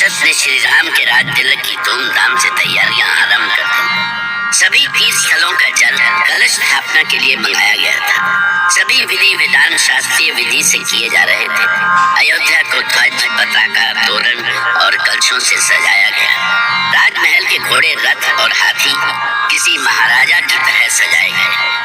दशरथ ने श्री राम के राज तिलक की धूमधाम से तैयारियां आरंभ कर दी। सभी तीर्थ स्थलों का जल कलश स्थापना के लिए मंगाया गया था। सभी विधि विधान शास्त्रीय विधि से किए जा रहे थे। अयोध्या को ध्वज, पताका, तोरण और कलशों से सजाया गया। राजमहल के घोड़े, रथ और हाथी किसी महाराजा की तरह सजाए गए।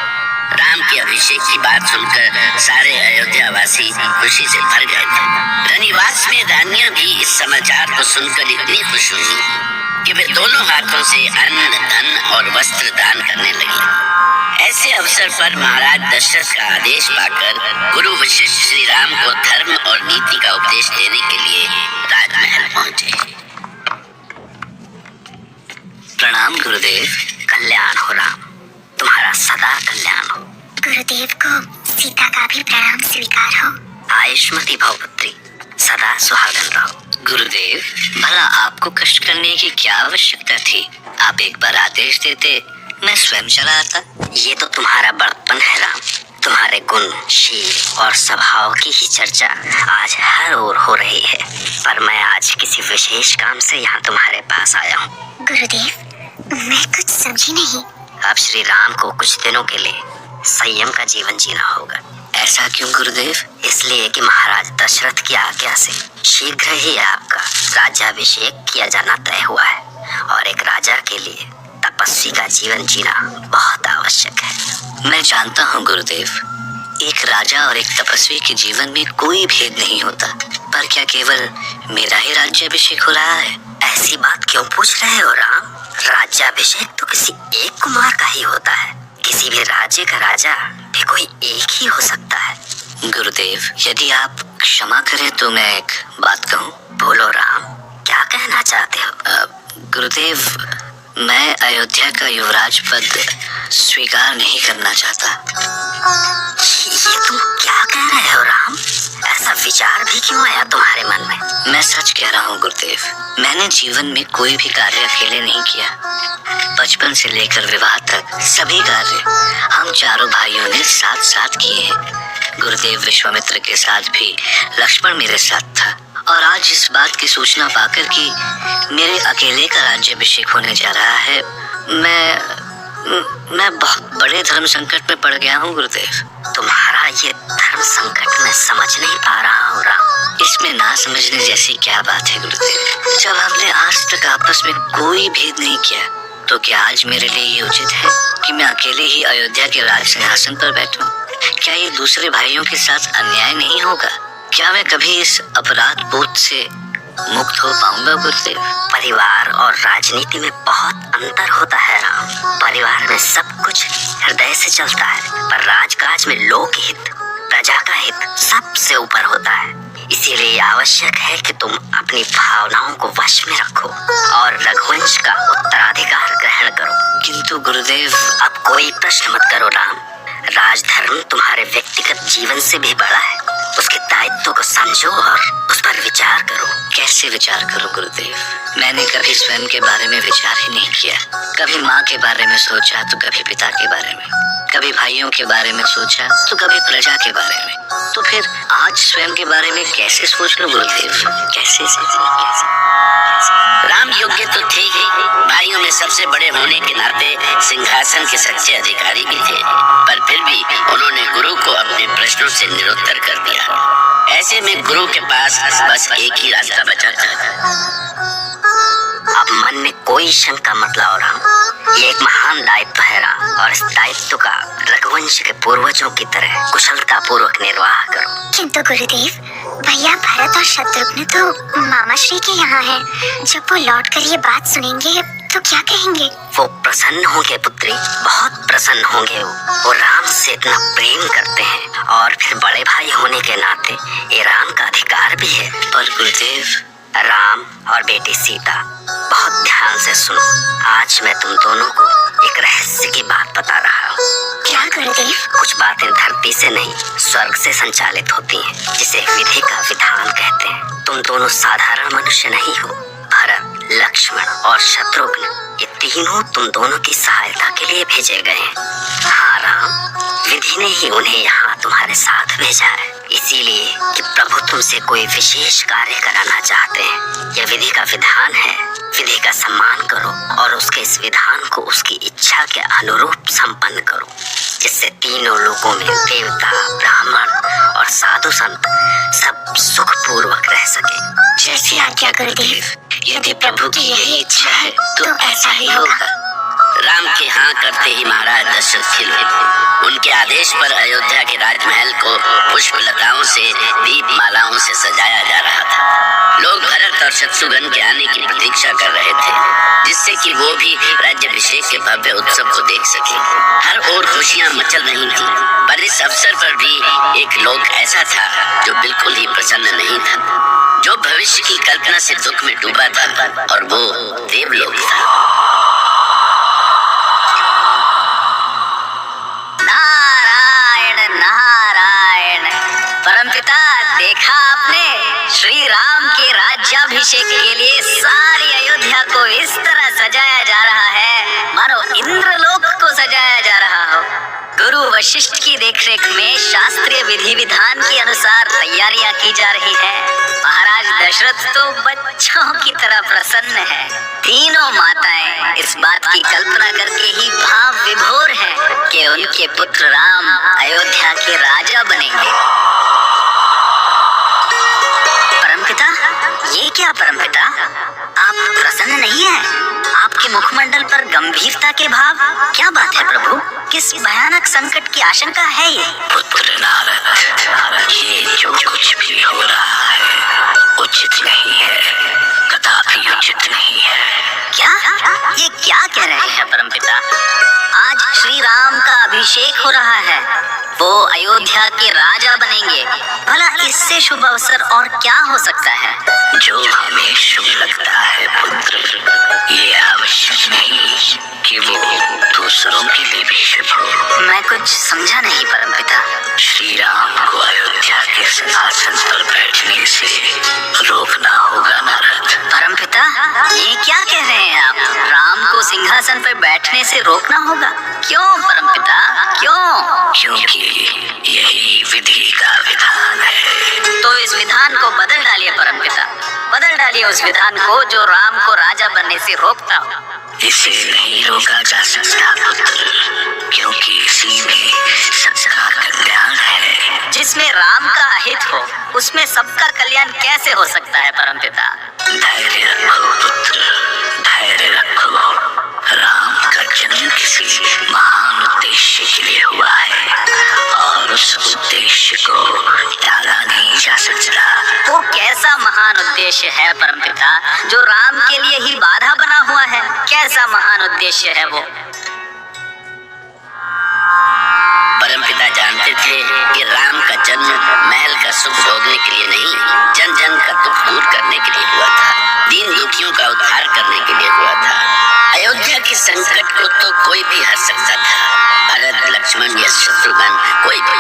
राम के अभिषेक की बात सुनकर सारे अयोध्यावासी खुशी से भर गए थे। रनिवास में रानियां भी इस समाचार को सुनकर इतनी खुश हुई कि वे दोनों हाथों से अन्न, धन और वस्त्र दान करने लगी। ऐसे अवसर पर महाराज दशरथ का आदेश पाकर गुरु वशिष्ठ श्री राम को धर्म और नीति का उपदेश देने के लिए राजमहल पहुंचे। प्रणाम गुरुदेव। कल्याण हो राम, तुम्हारा सदा कल्याण हो। गुरुदेव को सीता का भी प्रणाम स्वीकार हो। आयुष्मती भव पुत्री, सदा सुहागन रहो। गुरुदेव, भला आपको कष्ट करने की क्या आवश्यकता थी? आप एक बार आदेश देते, मैं स्वयं चला आता। ये तो तुम्हारा बड़प्पन है राम। तुम्हारे गुण, शील और स्वभाव की ही चर्चा आज हर ओर हो रही है, पर मैं आज किसी विशेष काम से यहाँ तुम्हारे पास आया हूँ। गुरुदेव, मैं कुछ समझी नहीं। अब श्री राम को कुछ दिनों के लिए संयम का जीवन जीना होगा। ऐसा क्यों गुरुदेव? इसलिए कि महाराज दशरथ की आज्ञा से शीघ्र ही आपका राज्याभिषेक किया जाना तय हुआ है और एक राजा के लिए तपस्वी का जीवन जीना बहुत आवश्यक है। मैं जानता हूँ गुरुदेव, एक राजा और एक तपस्वी के जीवन में कोई भेद नहीं होता, पर क्या केवल मेरा ही राज्याभिषेक हो रहा है? ऐसी बात क्यों पूछ रहे हो राम? राज्याभिषेक तो किसी एक कुमार का ही होता है। किसी भी राज्य का राजा भी कोई एक ही हो सकता है। गुरुदेव, यदि आप क्षमा करें तो मैं एक बात कहूँ। बोलो राम, क्या कहना चाहते हो? गुरुदेव, मैं अयोध्या का युवराज पद स्वीकार नहीं करना चाहता। ये तुम क्या कह रहे हो राम? ऐसा विचार भी क्यों आया तुम्हारे मन में? मैं सच कह रहा हूँ गुरुदेव, मैंने जीवन में कोई भी कार्य अकेले नहीं किया। बचपन से लेकर विवाह तक सभी कार्य हम चारों भाइयों ने साथ साथ किए हैं। गुरुदेव, विश्वामित्र के साथ भी लक्ष्मण मेरे साथ था, और आज इस बात की सूचना पाकर कि मेरे अकेले का राज्याभिषेक होने जा रहा है, मैं बहुत बड़े धर्म संकट में पड़ गया हूँ गुरुदेव। तुम्हारा ये धर्म संकट मैं समझ नहीं पा रहा हूँ राम। इसमें ना समझने जैसी क्या बात है गुरुदेव? जब हमने आज तक आपस में कोई भेद नहीं किया, तो क्या आज मेरे लिए ये उचित है कि मैं अकेले ही अयोध्या के राज सिंहासन पर बैठूं? क्या ये दूसरे भाइयों के साथ अन्याय नहीं होगा? क्या मैं कभी इस अपराध बोध से मुक्त हो पाऊंगा गुरुदेव? परिवार और राजनीति में बहुत अंतर होता है राम। परिवार में सब कुछ हृदय से चलता है, पर राजकाज में लोक हित, प्रजा का हित सबसे ऊपर होता है। इसीलिए आवश्यक है कि तुम अपनी भावनाओं को वश में रखो और रघुवंश का उत्तराधिकार ग्रहण करो। किंतु गुरुदेव, अब कोई प्रश्न मत करो राम। राजधर्म तुम्हारे व्यक्तिगत जीवन से भी बड़ा है। उसके दायित्व को समझो और उस पर विचार करो। कैसे विचार करूं गुरुदेव? मैंने कभी स्वयं के बारे में विचार ही नहीं किया। कभी माँ के बारे में सोचा तो कभी पिता के बारे में, कभी भाइयों के बारे में सोचा तो कभी प्रजा के बारे में, तो फिर आज स्वयं के बारे में कैसे सोच लो गुरुदेव? कैसे? राम योग्य तो थे ही, भाइयों में सबसे बड़े होने के नाते सिंहासन के सच्चे अधिकारी भी थे, पर फिर भी उन्होंने गुरु को अपने प्रश्नों से निरुत्तर कर दिया। ऐसे में गुरु के पास बस एक ही रास्ता बचा था। अब मन में कोई शंका मत लाओ राम। ये एक महान दायित्व है राम, और इस दायित्व का रघुवंश के पूर्वजों की तरह कुशलता पूर्वक निर्वाह करो। किंतु गुरुदेव, भैया भरत और शत्रुघ्न तो मामा श्री के यहाँ हैं। जब वो लौट कर ये बात सुनेंगे तो क्या कहेंगे? वो प्रसन्न होंगे पुत्री, बहुत प्रसन्न होंगे। वो राम से इतना प्रेम करते हैं, और फिर बड़े भाई होने के नाते ये राम का अधिकार भी है। पर गुरुदेव, राम और बेटी सीता, बहुत ध्यान से सुनो। आज मैं तुम दोनों को एक रहस्य की बात बता रहा हूँ। क्या गुरुदेव? कुछ बातें धरती से नहीं, स्वर्ग से संचालित होती हैं, जिसे विधि का विधान कहते हैं। तुम दोनों साधारण मनुष्य नहीं हो। भरत, लक्ष्मण और शत्रुघ्न, ये तीनों तुम दोनों की सहायता के लिए भेजे गए हैं। हाँ राम, विधि ने ही उन्हें यहाँ तुम्हारे साथ भेजा है। इसीलिए कि प्रभु तुमसे कोई विशेष कार्य कराना चाहते हैं। यह विधि का विधान है, विधि का सम्मान करो और उसके इस विधान को उसकी इच्छा के अनुरूप संपन्न करो, जिससे तीनों लोकों में देवता, ब्राह्मण और साधु संत सब सुख पूर्वक रह सके। जैसी आज्ञा गुरुदेव। यदि प्रभु की यही इच्छा है तो ऐसा ही होगा। राम के हाँ करते ही महाराज दशरथ खिल उठे। उनके आदेश पर अयोध्या के राजमहल को पुष्प लताओं से, दीप मालाओं से सजाया जा रहा था। लोग भरत और शत्रुघ्न के आने की प्रतीक्षा कर रहे थे, जिससे कि वो भी राज्याभिषेक के भव्य उत्सव को देख सके। हर ओर खुशियां मचल रही थी, पर इस अवसर पर भी एक लोक ऐसा था जो बिल्कुल ही प्रसन्न नहीं था, जो भविष्य की कल्पना से दुख में डूबा था, और वो देवलोक था। परमपिता, देखा आपने श्री राम के राज्याभिषेक के लिए सारी अयोध्या को इस तरह सजाया जा रहा है मानो इंद्रलोक को सजाया जा रहा हो। गुरु वशिष्ठ की देखरेख में शास्त्रीय विधि विधान के अनुसार तैयारियां की जा रही है। महाराज दशरथ तो बच्चों की तरह प्रसन्न है। तीनों माताएं इस बात की कल्पना करके ही भाव विभोर हैं कि उनके पुत्र राम अयोध्या के राजा बनेंगे। परमपिता, ये क्या परमपिता, आप प्रसन्न नहीं हैं? आपके मुखमंडल पर गंभीरता के भाव, क्या बात है प्रभु? किस भयानक संकट की आशंका है ये? पुत्र नारद, ये जो कुछ भी हो रहा है उचित नहीं है, कदापि उचित नहीं है। क्या? ये क्या कह रहे हैं परमपिता? आज श्री राम का अभिषेक हो रहा है, वो अयोध्या के राजा बनेंगे। भला इससे शुभ अवसर और क्या हो सकता है? जो हमें शुभ लगता है पुत्र, ये आवश्यक नहीं कि वो दूसरों के लिए भी शुभ हो। मैं कुछ समझा नहीं परमपिता। श्री राम को अयोध्या के सिंहासन पर बैठने से रोकना होगा नारद। परमपिता, ये क्या कह रहे हैं आप? राम को सिंहासन पर बैठने से रोकना होगा? क्यों परमपिता, क्यों? क्योंकि यही विधि का विधान है। तो इस विधान को बदल डालिए परमपिता, बदल डालिए उस विधान को जो राम को राजा बनने से रोकता हो। इसे नहीं रोका जा सकता पुत्र, क्योंकि इसी में सबका कल्याण है। जिसमें राम का हित हो उसमें सबका कल्याण कैसे हो सकता है परमपिता? धैर्य रखो पुत्र, धैर्य रखो। राम का जन्म किसी महान उद्देश्य के लिए हुआ है और उस उद्देश्य को त्यागा नहीं जा सकता। वो कैसा महान उद्देश्य है परमपिता जो राम के लिए ही बाधा बना हुआ है? कैसा महान उद्देश्य है वो? परमपिता जानते थे कि राम का जन्म महल का सुख भोगने के लिए नहीं, जन जन का दुख दूर करने के लिए हुआ था, दीन दुखियों का उद्धार करने के लिए हुआ था। अयोध्या के संकट को तो कोई भी हर सकता था, भरत, लक्ष्मण या शत्रुघ्न, कोई भी।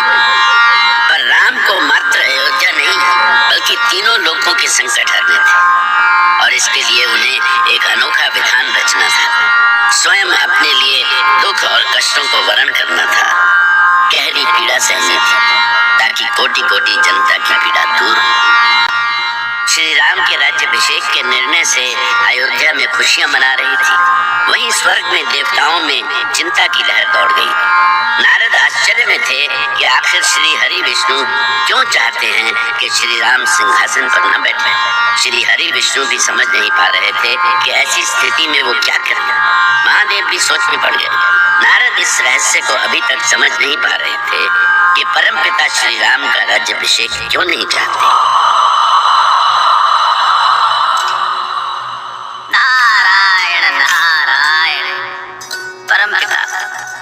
पर राम को मात्र अयोध्या नहीं बल्कि तीनों लोगों के संकट हरने थे, और इसके लिए उन्हें एक अनोखा विधान रचना था। स्वयं अपने लिए दुख और कष्टों को वरण करना था, गहरी पीड़ा सहनी थी, ताकि कोटि कोटि जनता की पीड़ा दूर हो। श्री राम के राज्याभिषेक के निर्णय से अयोध्या में खुशियां मना रही थी, वहीं स्वर्ग में देवताओं में चिंता की लहर दौड़ गई। नारद आश्चर्य में थे कि आखिर श्री हरि विष्णु क्यों चाहते हैं कि श्री राम सिंहासन पर न बैठे। श्री हरि विष्णु भी समझ नहीं पा रहे थे कि ऐसी स्थिति में वो क्या करें। महादेव भी सोच में पड़ गए। नारद इस रहस्य को अभी तक समझ नहीं पा रहे थे कि परमपिता श्री राम का राज्याभिषेक क्यों नहीं चाहते। नारायण नारायण। परमपिता,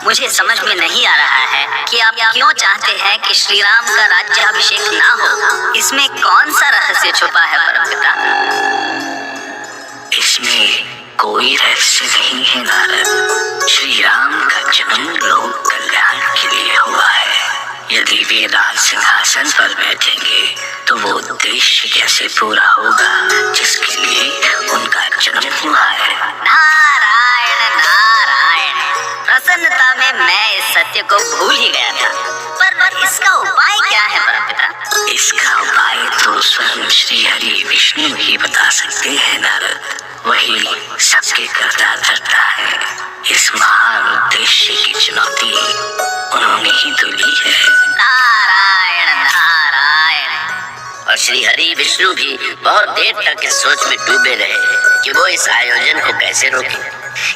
मुझे समझ में नहीं आ रहा है कि आप क्यों चाहते हैं कि श्री राम का राज्याभिषेक ना हो। इसमें कौन सा रहस्य छुपा है परमपिता? इसमें कोई रहस्य नहीं है नारद। श्री राम का जन्म लोक कल्याण के लिए हुआ है। यदि वे राज सिंहासन पर बैठेंगे तो वो उद्देश्य कैसे पूरा होगा जिसके लिए उनका जन्म हुआ है। नारायण नारायण। प्रसन्नता में मैं इस सत्य को भूल ही गया था, पर इसका उपाय क्या है परमपिता? इसका उपाय तो स्वयं श्री हरि विष्णु ही बता सकते हैं नारद। वही सबके करता धरता है। इस महान उद्देश्य की चुनौती उन्होंने ही तो ली है। नारायण नारायण। और श्री हरि विष्णु भी बहुत देर तक इस सोच में डूबे रहे कि वो इस आयोजन को कैसे रोके,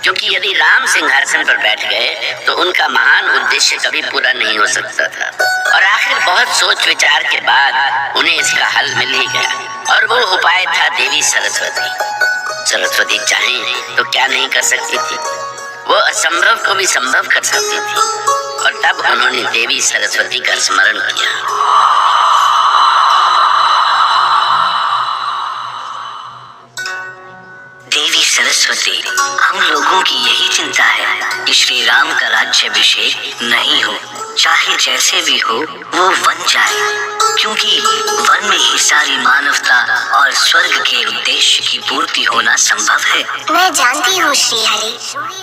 क्योंकि यदि राम सिंहासन पर बैठ गए तो उनका महान उद्देश्य कभी पूरा नहीं हो सकता था। और आखिर बहुत सोच विचार के बाद उन्हें इसका हल मिल ही गया, और वो उपाय था देवी सरस्वती। सरस्वती चाहें तो क्या नहीं कर सकती थी, वो असंभव को भी संभव कर सकती थी। और तब उन्होंने देवी सरस्वती का स्मरण किया। देवी सरस्वती, हम लोगों की यही चिंता है कि श्री राम का राज्याभिषेक नहीं हो, चाहे जैसे भी हो वो वन जाए, क्योंकि वन में ही सारी मानवता और स्वर्ग के उद्देश्य की पूर्ति होना संभव है। मैं जानती हूँ श्री हरि,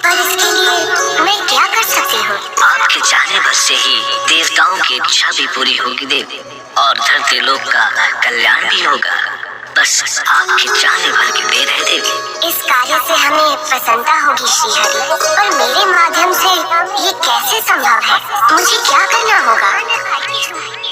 पर इसके लिए मैं क्या कर सकती हूँ? आपके चाहने भर से ही देवताओं की इच्छा भी पूरी होगी देवी, और धरती लोक का कल्याण भी होगा। बस आपके चाहने भर के देर है देवी। इस कार्य से हमें प्रसन्नता होगी श्री हरि, पर मेरे माध्यम से ये कैसे संभव है? मुझे क्या करना होगा?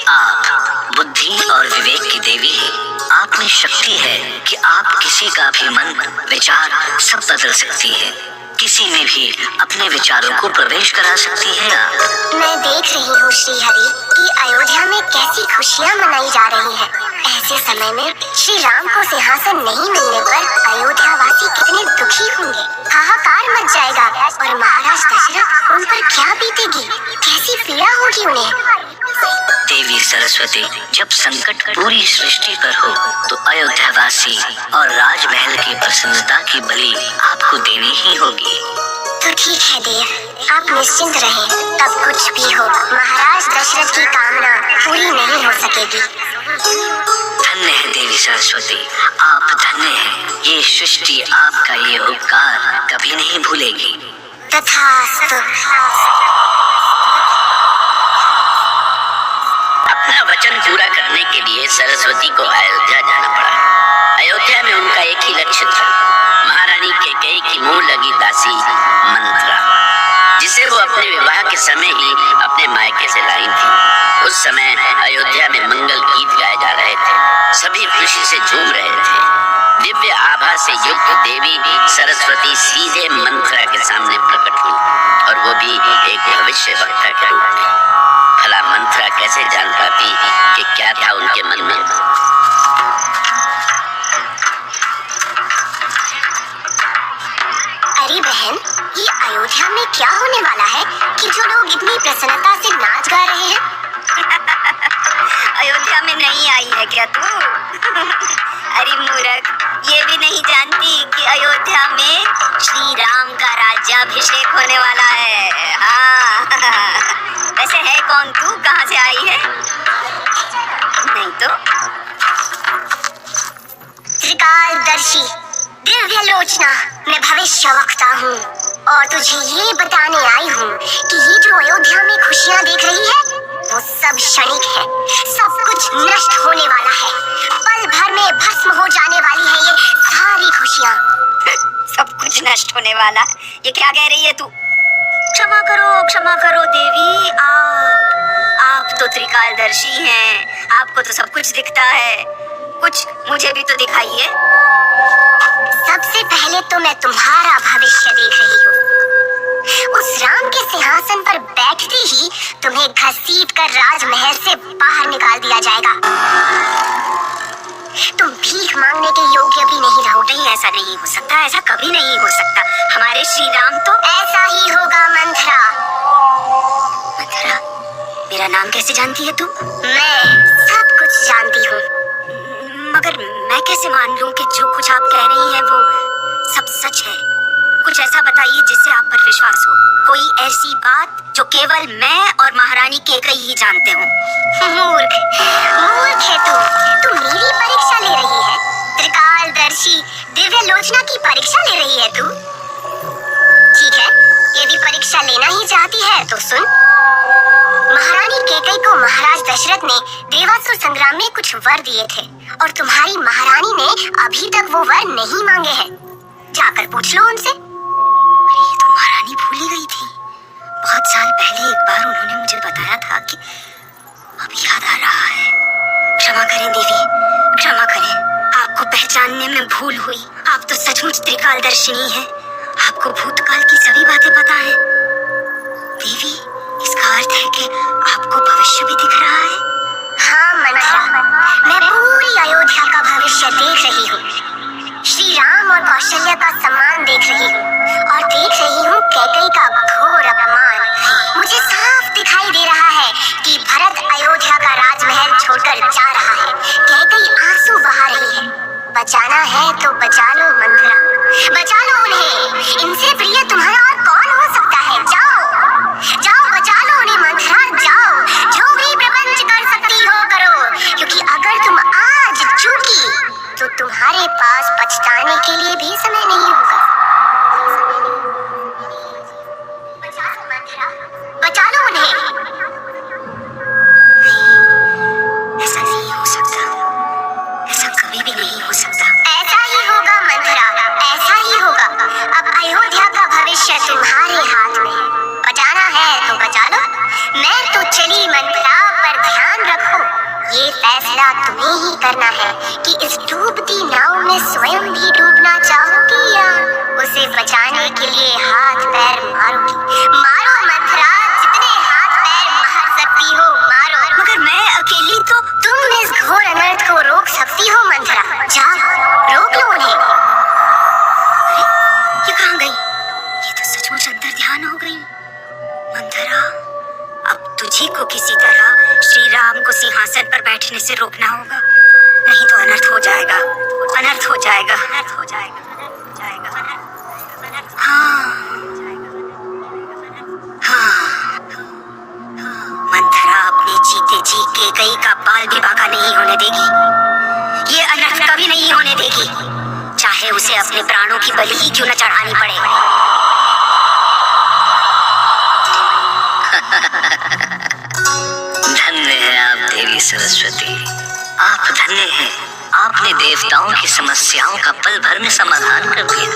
आप बुद्धि और विवेक की देवी हैं। आप में शक्ति है कि आप किसी का भी मन विचार सब बदल सकती है। किसी में भी अपने विचारों को प्रवेश करा सकती है आप। मैं देख रही हूँ श्री हरि कि अयोध्या में कैसी खुशियाँ मनाई जा रही हैं। ऐसे समय में श्री राम को सिंहासन नहीं मिलने पर अयोध्यावासी कितने दुखी होंगे। हाहाकार मच जाएगा और महाराज दशरथ उन पर क्या बीतेगी, कैसी पीड़ा होगी उन्हें। देवी सरस्वती, जब संकट पूरी सृष्टि पर हो तो अयोध्यावासी और राजमहल की प्रसन्नता की बलि आपको देनी ही होगी। तो ठीक है देव, आप निश्चिंत रहें। तब कुछ भी हो, महाराज दशरथ की कामना पूरी नहीं हो सकेगी। धन्य है देवी सरस्वती, आप धन्य हैं। ये सृष्टि आपका ये उपकार कभी नहीं भूलेगी। तथास्तु। अपना वचन पूरा करने के लिए सरस्वती को अयोध्या जाना पड़ा। अयोध्या में उनका एक ही लक्ष्य था, महारानी कैकेयी की मुंह लगी दासी मंथरा, जिसे वो अपने विवाह के समय ही अपने मायके से लाई थी। उस समय अयोध्या में मंगल गीत गाए जा रहे थे, सभी खुशी से झूम रहे थे। दिव्य आभा से युक्त देवी सरस्वती सीधे मंथरा के सामने प्रकट हुई, और वो भी एक भविष्य वक्ता के रूप में। भला मंथरा कैसे जान पाती कि क्या था उनके मन में? अरे बहन, ये अयोध्या में क्या होने वाला है कि जो लोग इतनी प्रसन्नता से नाच गा रहे हैं? अयोध्या में नहीं आई है क्या तू? अरे मूर्ख, ये भी नहीं जानती कि अयोध्या में श्री राम का राज्याभिषेक होने वाला है। हाँ, वैसे है कौन तू, कहाँ से आई है? नहीं तो त्रिकालदर्शी दिव्य लोचना, मैं भविष्य वक्ता हूँ और तुझे ये बताने आई हूँ कि ये जो अयोध्या में खुशियाँ देख रही है वो सब क्षणिक है। सब कुछ नष्ट होने वाला है, पल भर में भस्म हो जाने वाली है ये सारी खुशियाँ। सब कुछ नष्ट होने वाला? ये क्या कह रही है तू? क्षमा करो देवी, आप तो त्रिकालदर्शी हैं, आपको तो सब कुछ दिखता है, कुछ मुझे भी तो दिखाइए। सबसे पहले तो मैं तुम्हारा भविष्य देख रही हूँ। उस राम के सिंहासन पर बैठते ही तुम्हें घसीटकर राजमहल से बाहर निकाल दिया जाएगा। तुम भीख मांगने के योग्य भी नहीं रहोगे। नहीं, ऐसा नहीं हो सकता, ऐसा कभी नहीं हो सकता। हमारे श्री राम तो ऐसा ही होगा मंथरा। मंथरा, मेरा नाम कैसे जानती है तुम? मैं सब कुछ जानती हूँ। मगर मैं कैसे मान लूं कि जो कुछ आप कह रही हैं वो सब सच है? कुछ ऐसा बताइए जिससे आप पर विश्वास हो, कोई ऐसी बात जो केवल मैं और महारानी कैकेयी ही जानते हो। मूर्ख है तू मेरी परीक्षा ले रही है। त्रिकालदर्शी दिव्य लोचना की परीक्षा ले रही है तू। ठीक है, यदि परीक्षा लेना ही चाहती है तो सुन। महारानी कैकेयी को महाराज दशरथ ने देवासुर संग्राम में कुछ वर दिए थे और तुम्हारी महारानी ने अभी तक वो वर नहीं मांगे हैं। जाकर पूछ लो उनसे। ये तो महारानी भूल ही गई थी। बहुत साल पहले एक बार उन्होंने मुझे बताया था कि अब याद आ रहा है। क्षमा करें देवी, क्षमा करें। आपको पहचानने में भूल हुई। आप तो सचमुच त्रिकालदर्शिनी हैं। आपको भूतकाल की सभी बातें पता हैं। देवी, इसका अर्थ है कि आपको भविष्य भी दिख रहा है। हाँ मंथरा, मैं पूरी अयोध्या का भविष्य देख रही हूँ। श्री राम और कौशल्या का सम्मान देख रही हूँ और देख रही हूँ कैकेयी का घोर अपमान। मुझे साफ दिखाई दे रहा है कि भरत अयोध्या का राजमहल छोड़कर जा रहा है। कैकेयी आंसू बहा रही है। बचाना है तो बचा लो मंथरा, बचा लो उन्हें। इनसे प्रिय तुम्हारा और कौन हो सकता है? जाओ जाओ, बचा लो उन्हें मंथरा, जाओ। जो भी प्रपंच कर सकती हो करो, क्योंकि अगर तुम आज चूकी तो तुम्हारे पास पछताने के लिए भी समय नहीं होगा। बचा लो मंथरा, बचा लो उन्हें। ऐसा नहीं हो सकता। ऐसा कभी भी नहीं हो सकता। ऐसा ही होगा मंथरा, ऐसा ही होगा। अब अयोध्या का भविष्य तुम्हारे हाथ में है। बचाना है तो बचा लो। मैं तो चली मंथरा, पर ध्यान रखो, ये फैसला तुम्हें ही करना है कि इस डूबती नाव में स्वयं भी डूबना चाहोगी या उसे बचाने के लिए हाथ पैर मारोगी। मारो मंथरा, जितने हाथ पैर मार सकती हो मारो। मगर मैं अकेली तो। तुम इस घोर अनर्थ को रोक सकती हो मंथरा। जाओ, रोक लो उन्हें। अरे, ये कहाँ गई? ये तो सचमुच अंतर ध्यान हो गई। मंथरा, अब तुझी को किसी तरह श्री राम को सिंहासन पर बैठने से रोकना होगा, नहीं तो अनर्थ हो जाएगा। अनर्थ हो जाएगा। अनर्थ हो जाएगा। हाँ हाँ, मंथरा अपने जीते जी कैकेयी का बाल भी बांका नहीं होने देगी। ये अनर्थ कभी नहीं होने देगी, चाहे उसे अपने प्राणों की बलि ही क्यों न चढ़ानी पड़े। धन्य है आप देवी सरस्वती, आप धन्य हैं। आपने देवताओं की समस्याओं का पल भर में समाधान कर दिया।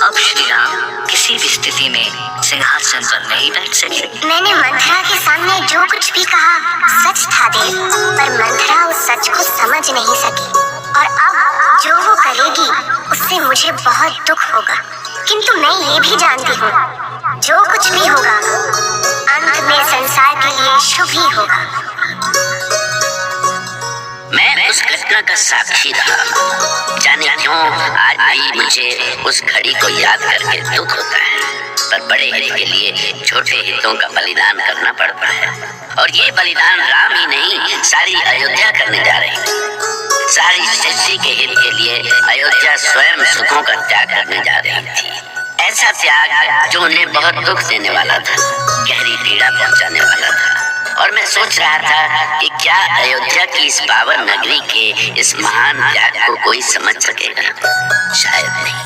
अब श्री राम किसी भी स्थिति में सिंहासन पर नहीं बैठ सके। मैंने मंथरा के सामने जो कुछ भी कहा सच था देव, पर मंथरा उस सच को समझ नहीं सकी और अब जो वो करेगी उससे मुझे बहुत दुख होगा। किंतु मैं ये भी जानती हूँ, जो कुछ भी होगा अंत में संसार के लिए शुभ ही होगा। मैं उस घटना का साक्षी रहा। जाने क्यों आज भी मुझे उस घड़ी को याद करके दुख होता है, पर बड़े हित के लिए छोटे हितों का बलिदान करना पड़ता है। और ये बलिदान राम ही नहीं, सारी अयोध्या करने जा रही थी। सारी सृष्टि के हित के लिए अयोध्या स्वयं सुखों का त्याग करने जा रही थी। ऐसा त्याग जो उन्हें बहुत दुख देने वाला था, गहरी पीड़ा पहुंचाने वाला था। और मैं सोच रहा था कि क्या अयोध्या की इस पावन नगरी के इस महान त्याग को कोई समझ सकेगा? शायद नहीं।